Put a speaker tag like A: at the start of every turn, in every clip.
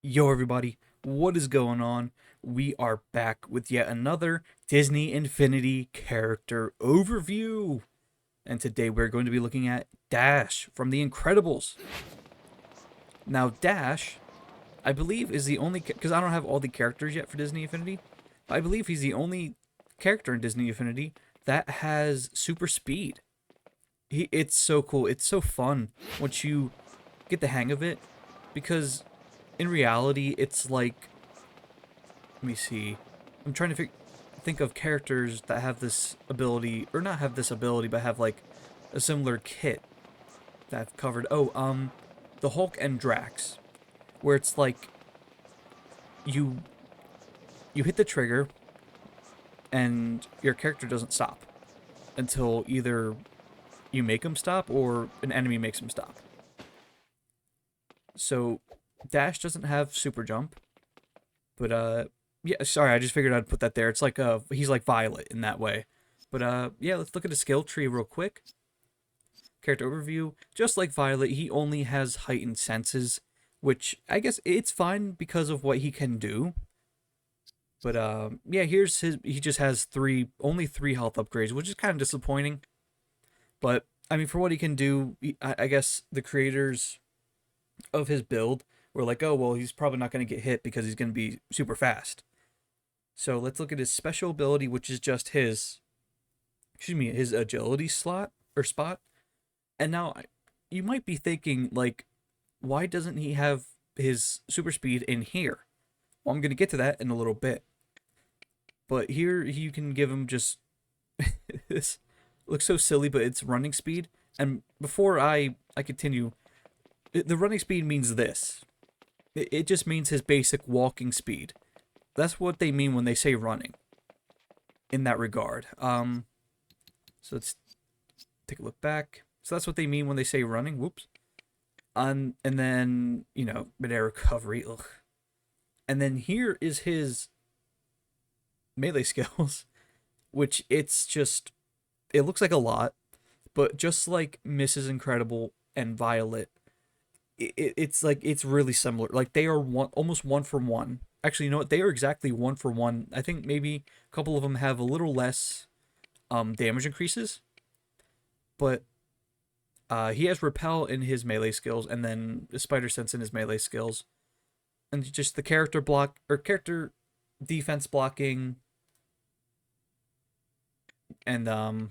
A: Yo, everybody, what is going on? We are back with yet another Disney Infinity character overview. And today we're going to be looking at Dash from The Incredibles. Now, Dash, I believe, is the only, because I don't have all the characters yet for Disney Infinity, I believe he's the only character in Disney Infinity that has super speed. It's so cool. It's so fun once you get the hang of it, because in reality, it's like, let me see. I'm trying to think of characters that have this ability, or not have this ability, but have like a similar kit that I've covered. The Hulk and Drax, where it's like you you hit the trigger and your character doesn't stop until either you make him stop or an enemy makes him stop. So Dash doesn't have super jump, but yeah, sorry, I just figured I'd put that there. It's like he's like Violet in that way. But yeah, let's look at the skill tree real quick. Character overview. Just like Violet, he only has heightened senses, which I guess it's fine because of what he can do. But yeah, here's his. He just has only three health upgrades, which is kind of disappointing. But I mean, for what he can do, I guess the creators of his build were like, oh well, he's probably not going to get hit because he's going to be super fast. So let's look at his special ability, which is just his agility slot or spot. And now you might be thinking, like, why doesn't he have his super speed in here? Well, I'm going to get to that in a little bit. But here you can give him just this looks so silly, but it's running speed. And before I continue, the running speed means this. It just means his basic walking speed. That's what they mean when they say running. In that regard. So let's take a look back. So that's what they mean when they say running. Whoops. And then, mid-air recovery. Ugh. And then here is his melee skills, which it looks like a lot, but just like Mrs. Incredible and Violet, it's really similar. Like they are almost one for one. Actually, you know what? They are exactly one for one. I think maybe a couple of them have a little less damage increases, but he has repel in his melee skills, and then the spider sense in his melee skills, and just the character defense blocking, and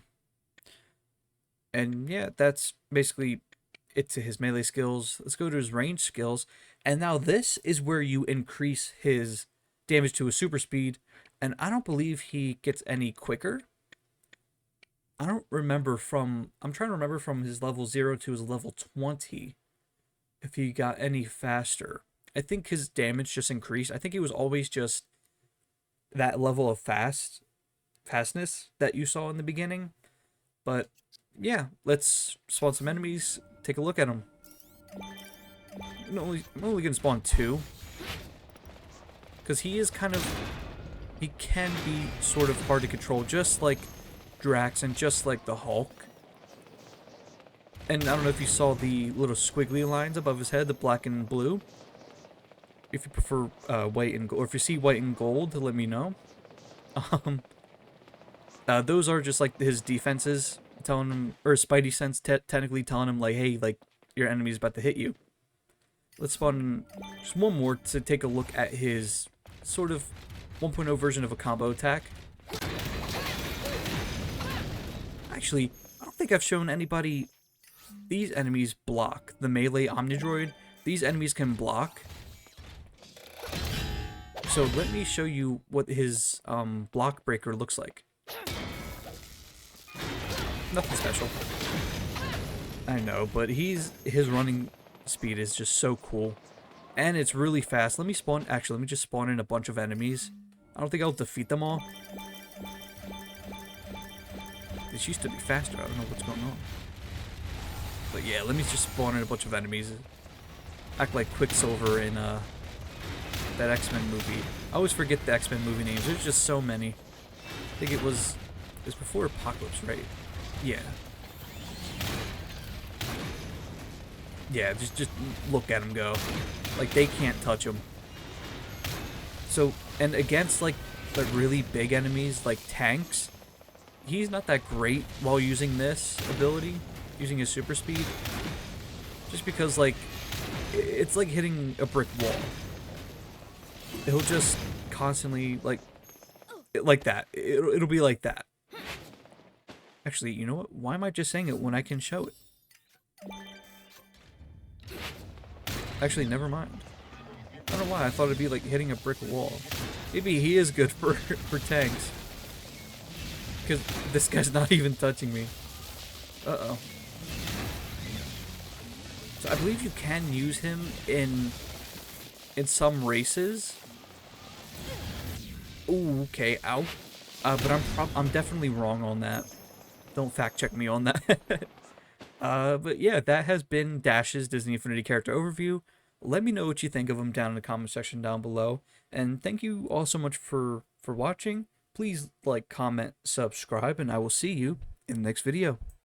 A: yeah, that's basically it to his melee skills. Let's go to his range skills. And now this is where you increase his damage to a super speed. And I don't believe he gets any quicker. I'm trying to remember from his level 0 to his level 20 if he got any faster. I think his damage just increased. I think it was always just that level of fastness that you saw in the beginning. But yeah, let's spawn some enemies, take a look at them. I'm only going to spawn 2. Because he can be sort of hard to control, just like Drax and just like the Hulk. And I don't know if you saw the little squiggly lines above his head, the black and blue. If you prefer white and gold, or if you see white and gold, let me know. Those are just like his defenses telling him, or Spidey sense technically telling him, like, hey, like, your enemy's about to hit you. Let's spawn just one more to take a look at his sort of 1.0 version of a combo attack. Actually, I don't think I've shown anybody. These enemies block. The melee Omnidroid, these enemies can block. So let me show you what his block breaker looks like. Nothing special. I know, but his running speed is just so cool. And it's really fast. Let me just spawn in a bunch of enemies. I don't think I'll defeat them all. This used to be faster. I don't know what's going on. But yeah, let me just spawn in a bunch of enemies. Act like Quicksilver in that X-Men movie. I always forget the X-Men movie names. There's just so many. I think it was before Apocalypse, right? Yeah. Yeah, just look at him go. Like, they can't touch him. So, and against like really big enemies like tanks, he's not that great while using this ability, using his super speed. Just because like, it's like hitting a brick wall. He'll just constantly like that. It'll be like that. Actually, you know what? Why am I just saying it when I can show it? Actually, never mind. I don't know why. I thought it'd be like hitting a brick wall. Maybe he is good for tanks. Because this guy's not even touching me. Uh-oh. So I believe you can use him in some races. Ooh, okay, ow. But I'm definitely wrong on that. Don't fact check me on that. But yeah, that has been Dash's Disney Infinity character overview. Let me know what you think of him down in the comment section down below. And thank you all so much for watching. Please like, comment, subscribe, and I will see you in the next video.